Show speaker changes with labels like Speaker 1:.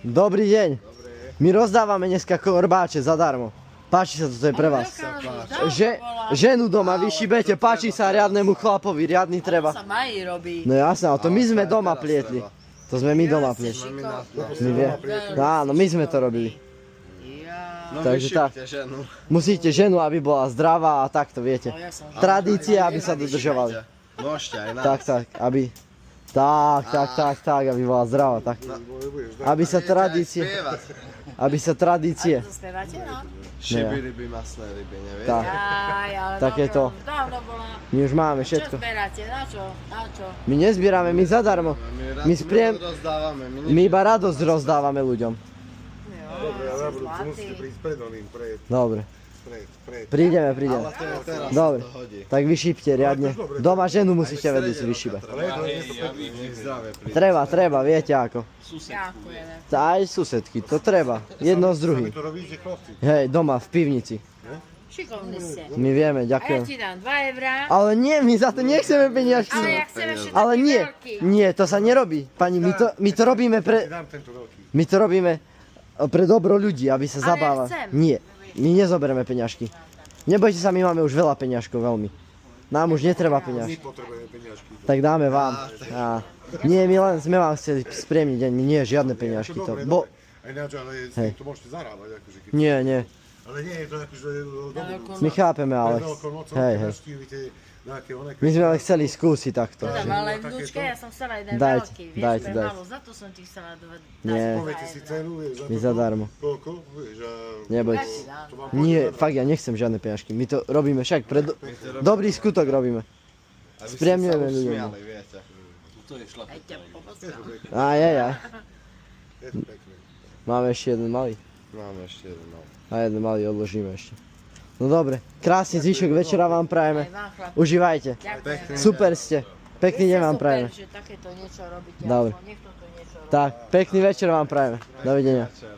Speaker 1: Dobrý deň. My rozdávame dneska korbáče zadarmo. Páči sa to, to je pre vás. Ženu doma vyšibete, páči sa riadnemu chlapovi, riadny treba.
Speaker 2: To sa mají robí.
Speaker 1: No jasné, ale to my sme doma plietli. To sme my doma plietli. Áno, my sme to robili.
Speaker 3: No
Speaker 1: Takže tak.
Speaker 3: ženu.
Speaker 1: Musíte ženu, aby bola zdravá a takto, viete. Tradície, aby sa dodržovali.
Speaker 3: Môžete aj nás.
Speaker 1: Tak, aby... Tak, aby bola zdravá, tak. Aby sa tradície... Aby sa tradície...
Speaker 2: To spievate, no?
Speaker 3: Šiby ryby, masné ryby, neviete?
Speaker 1: Tak,
Speaker 2: Ale
Speaker 1: takéto.
Speaker 2: dávno bola.
Speaker 1: My už máme
Speaker 2: Čo
Speaker 1: všetko.
Speaker 2: zberáte? Na čo? Na čo?
Speaker 1: My nezbierame, my zadarmo. My
Speaker 3: rozdávame.
Speaker 1: My iba radosť rozdávame ľuďom.
Speaker 2: Dobre,
Speaker 4: Ja na budúci musíte prísť pred oným,
Speaker 1: Dobre.
Speaker 4: pred.
Speaker 1: Prídeme.
Speaker 3: Ale teraz
Speaker 1: Dobre.
Speaker 3: to hodí.
Speaker 1: Tak vyšípte riadne. Doma ženu musíte vedieť vyšíbať.
Speaker 3: Nech zdravie príde.
Speaker 1: Treba, viete ako.
Speaker 2: Ďakujeme.
Speaker 1: Aj susedky, to treba. Jedno z druhým.
Speaker 4: To robíte chlapci.
Speaker 1: Hej, doma, v pivnici.
Speaker 2: Šikovní ste.
Speaker 1: My vieme,
Speaker 2: A ja
Speaker 1: ďakujem.
Speaker 2: ti dám 2 eurá.
Speaker 1: Ale nie, my za to nechceme peniažky.
Speaker 2: Ale ja chcem ešte
Speaker 1: Ale
Speaker 2: taký
Speaker 1: nie,
Speaker 2: veľký.
Speaker 1: nie, to sa nerobí. Pani, my to robíme pre...
Speaker 4: Dám tento veľký.
Speaker 1: My to robíme pre dobro ľudí, aby sa
Speaker 2: Ale ja
Speaker 1: zabávali.
Speaker 2: chcem.
Speaker 1: Nie, my nezoberieme peňažky. Nebojte sa, my máme už veľa peňažkov, veľmi. Nám už netreba
Speaker 4: My
Speaker 1: peňažky.
Speaker 4: potrebujeme peniažky.
Speaker 1: Tak dáme vám. Nie, my len sme vám chceli spríjemniť deň, my nie žiadne peňažky. To, bo...
Speaker 4: Aj ináč, ale s
Speaker 1: Hej.
Speaker 4: tým to môžete zarábať. Akože, keď...
Speaker 1: Nie, nie,
Speaker 4: Ale nie je to akože dobré.
Speaker 1: my chápeme, ale... Hej. My sme len chceli skúsiť takto.
Speaker 2: Teda malé vnúčke, ja som chcela jeden
Speaker 1: Dajte,
Speaker 2: veľký, vieš,
Speaker 1: dajte.
Speaker 2: pre malú, za to som ti chcela dať
Speaker 1: Nie.
Speaker 4: Poviete si cenu, vieš, za
Speaker 1: My
Speaker 4: to,
Speaker 1: zadarmo.
Speaker 4: koľko, vieš, a
Speaker 1: Nebojte.
Speaker 4: to vám
Speaker 1: Nie, fakt, ja nechcem žiadne peňažky. My to robíme však pre dobrý skutok robíme.
Speaker 3: Aby ste
Speaker 1: Spríjemňujeme
Speaker 3: sa
Speaker 1: ľuďom.
Speaker 3: usmiali, viete.
Speaker 2: Aj ťa poboskám.
Speaker 1: Aj.
Speaker 4: je to pekné.
Speaker 1: Máme ešte jeden malý.
Speaker 3: Máme ešte jeden malý.
Speaker 1: A jeden malý odložíme ešte. No dobre, krásny zvyšok večera vám prajeme.
Speaker 2: Aj vám, chlapi.
Speaker 1: Užívajte.
Speaker 2: Ďakujem.
Speaker 1: Super ste. Pekný deň vám prajeme.
Speaker 2: Super, že takéto niečo robíte.
Speaker 1: Dobre.
Speaker 2: aspoň niekto to niečo robí.
Speaker 1: Tak, pekný večer vám prajeme. Dovidenia.
Speaker 3: Večer.